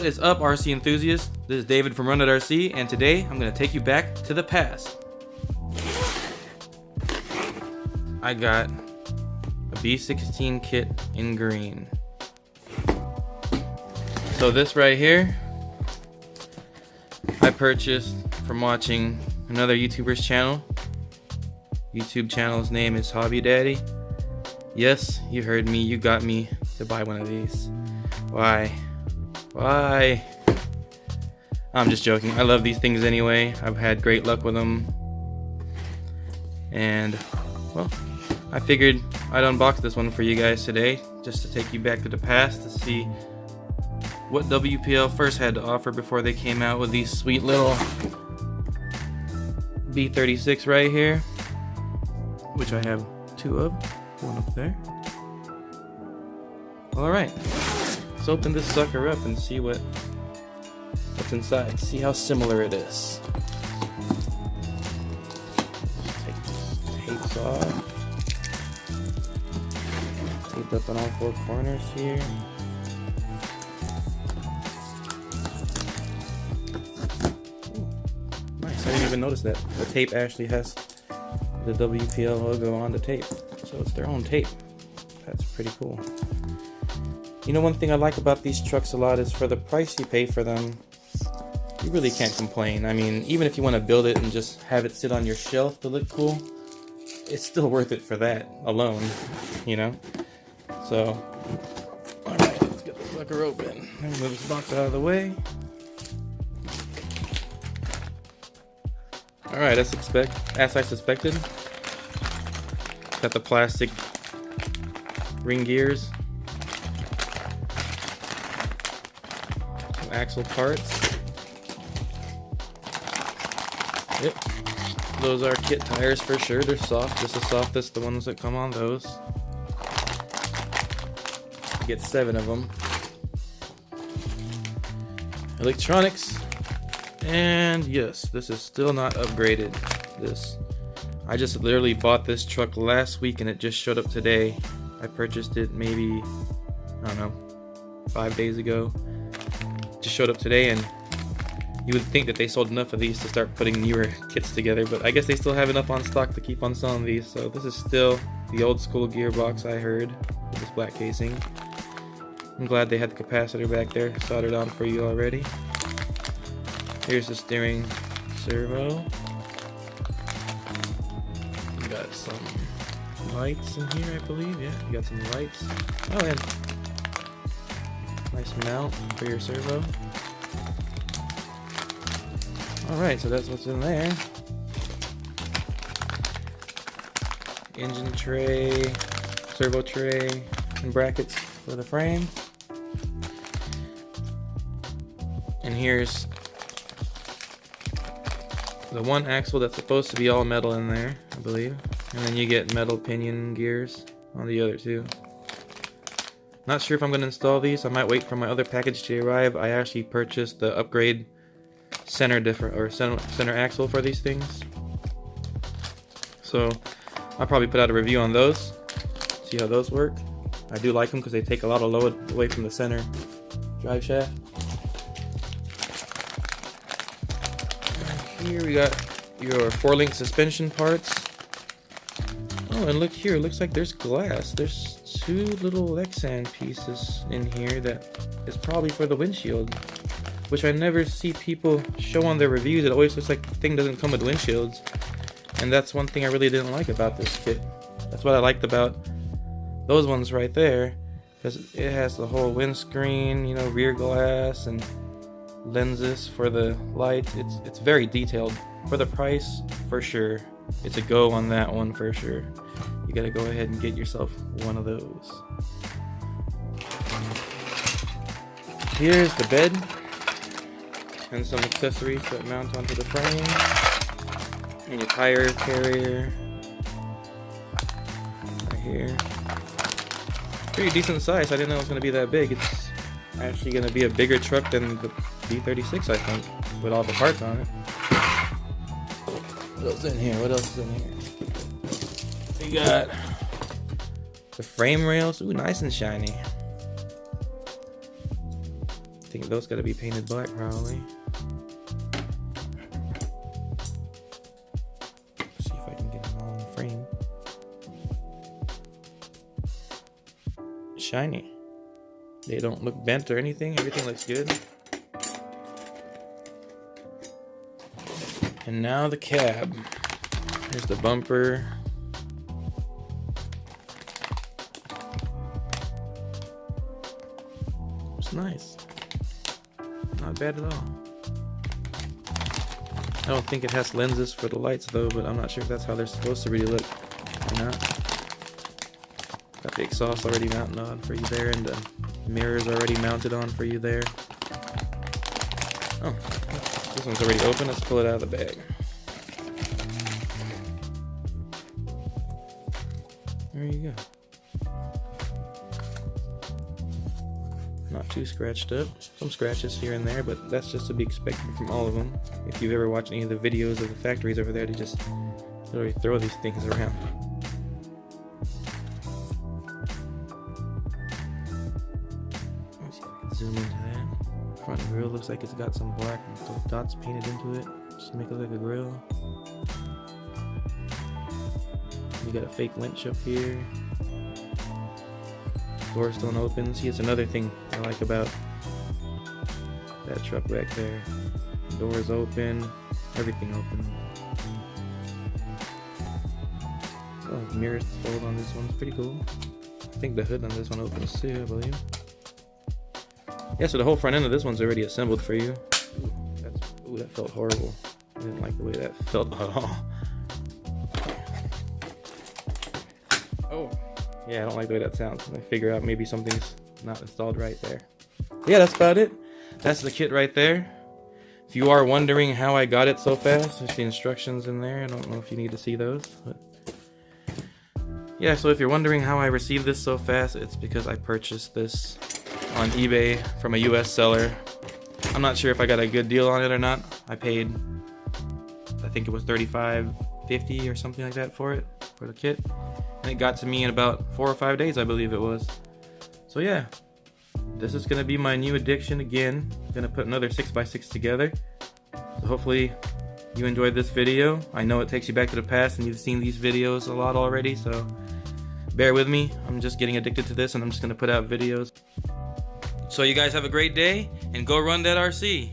What is up, RC enthusiasts? This is David from Run at RC, and today I'm going to take you back to the past. I got a B16 kit in green. So this right here, I purchased from watching another YouTuber's channel. YouTube channel's name is Hobby Daddy. Yes, you heard me, you got me to buy one of these. Why? Why? I'm just joking. I love these things anyway. I've had great luck with them. And, well, I figured I'd unbox this one for you guys today, just to take you back to the past to see what WPL first had to offer before they came out with these sweet little B36 right here, which I have two of. One up there. Alright, let's open this sucker up and see what's inside. See how similar it is. Take these tapes off. Taped up on all four corners here. Ooh, nice, I didn't even notice that. The tape actually has the WPL logo on the tape. So it's their own tape. That's pretty cool. You know, one thing I like about these trucks a lot is for the price you pay for them, you really can't complain. I mean, even if you want to build it and just have it sit on your shelf to look cool, it's still worth it for that alone, you know? So, alright, let's get this sucker open. Move this box out of the way. Alright, as I suspected, got the plastic ring gears, some axle parts. Yep, those are kit tires for sure. They're soft, just as soft as the ones that come on those. You get 7 of them. Electronics, and yes, this is still not upgraded. I just literally bought this truck last week and it just showed up today. I purchased it maybe, I don't know, 5 days ago. Just showed up today, and you would think that they sold enough of these to start putting newer kits together, but I guess they still have enough on stock to keep on selling these. So this is still the old school gearbox I heard, with this black casing. I'm glad they had the capacitor back there soldered on for you already. Here's the steering servo. Got some lights in here, I believe. Yeah, you got some lights. Oh, and nice mount for your servo. Alright, so that's what's in there. Engine tray, servo tray, and brackets for the frame. And here's the one axle that's supposed to be all metal in there, I believe. And then you get metal pinion gears on the other two. Not sure if I'm going to install these. I might wait for my other package to arrive. I actually purchased the upgrade center axle for these things. So I'll probably put out a review on those. See how those work. I do like them because they take a lot of load away from the center drive shaft. Here we got your 4-link suspension parts. Oh, and look here, it looks like there's glass. There's 2 little Lexan pieces in here that is probably for the windshield, which I never see people show on their reviews. It always looks like the thing doesn't come with windshields, and that's one thing I really didn't like about this kit. That's what I liked about those ones right there, because it has the whole windscreen, you know, rear glass, and lenses for the lights. It's very detailed. For the price, for sure, it's a go on that one for sure. You gotta go ahead and get yourself one of those. Here's the bed and some accessories that mount onto the frame, and your tire carrier right here. Pretty decent size. I didn't know it was gonna be that big. It's actually gonna be a bigger truck than the B36, I think, with all the parts on it. What else in here? What else is in here? We got the frame rails. Ooh, nice and shiny. I think those gotta be painted black probably. Let's see if I can get them all in frame. Shiny. They don't look bent or anything. Everything looks good. And now the cab. Here's the bumper. It's nice. Not bad at all. I don't think it has lenses for the lights though, but I'm not sure if that's how they're supposed to really look or not. Got the exhaust already mounted on for you there, and the mirrors already mounted on for you there. Oh, this one's already open. Let's pull it out of the bag. There you go. Not too scratched up. Some scratches here and there, but that's just to be expected from all of them. If you've ever watched any of the videos of the factories over there, they just literally throw these things around. Let's see if I can zoom into that. Front grille looks like it's got some black dots painted into it, just to make it look like a grill. You got a fake winch up here. Doors don't open. See, it's another thing I like about that truck back there. Doors open, everything open. Oh, mirrors fold on this one's pretty cool. I think the hood on this one opens too, I believe. Yeah, so the whole front end of this one's already assembled for you. Ooh, that felt horrible. I didn't like the way that felt at all. Oh, yeah, I don't like the way that sounds. I figure out maybe something's not installed right there. Yeah, that's about it. That's the kit right there. If you are wondering how I got it so fast, there's the instructions in there. I don't know if you need to see those, but yeah, so if you're wondering how I received this so fast, it's because I purchased this on eBay from a US seller. I'm not sure if I got a good deal on it or not. I paid, I think it was $35.50 or something like that for it, for the kit. And it got to me in about 4 or 5 days, I believe it was. So yeah, this is gonna be my new addiction again. I'm gonna put another 6x6 together. So hopefully you enjoyed this video. I know it takes you back to the past and you've seen these videos a lot already, so bear with me. I'm just getting addicted to this and I'm just gonna put out videos. So you guys have a great day and go run that RC.